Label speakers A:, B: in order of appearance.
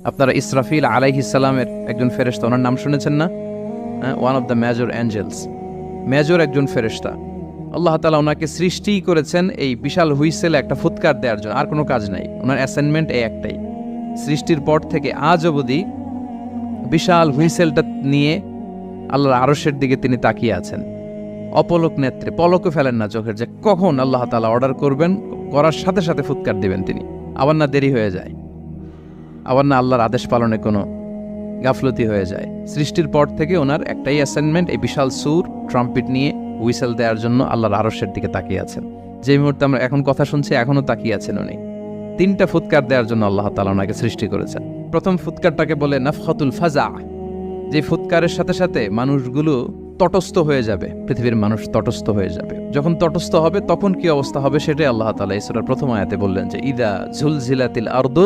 A: আপনারা ইসরাফিল আলাইহিস সালামের একজন ফেরেশতা, ওনার নাম শুনেছেন না? One of the major angels, major একজন ফেরেশতা। আল্লাহ তাআলা ওনাকে সৃষ্টি করেছেন এই বিশাল হুইসেলে একটা ফুৎকার দেওয়ার জন্য, আর কোনো কাজ নাই। ওনার অ্যাসাইনমেন্ট এই একটাই। সৃষ্টির পর থেকে আজ অবধি বিশাল হুইসেলটা নিয়ে আল্লাহর আরশের দিকে তিনি তাকিয়ে আছেন অপলক নেত্রে, পলকও ফেলেন না চোখের, যে কখন আল্লাহ তাআলা অর্ডার করবেন, করার সাথে সাথে ফুৎকার দিবেন তিনি। আবার না দেরি হয়ে যায়, আবার না আল্লাহর আদেশ পালনে কোনো গাফলতি হয়ে যায়। সৃষ্টির পর থেকে ওনার একটাই অ্যাসাইনমেন্ট, এই বিশাল সুর ট্রাম্পিট নিয়ে হুইসেল দেওয়ার জন্য আল্লাহর আরশের দিকে তাকিয়ে আছেন। যে মুহূর্তে আমরা এখন কথা শুনছি, এখনও তাকিয়ে আছেন উনি। 3টা ফুৎকার দেওয়ার জন্য আল্লাহ তাআলা ওনাকে সৃষ্টি করেছেন। প্রথম ফুৎকারটাকে বলে নাফখাতুল ফাজা, যে ফুৎকারের সাথে সাথে মানুষগুলো তটস্থ হয়ে যাবে, পৃথিবীর মানুষ তটস্থ হয়ে যাবে। যখন তটস্থ হবে তখন কি অবস্থা হবে সেটাই আল্লাহ তাআলা এই সূরার প্রথম আয়াতে বললেন, যে ইদা ঝুলঝিলাতিল আরদু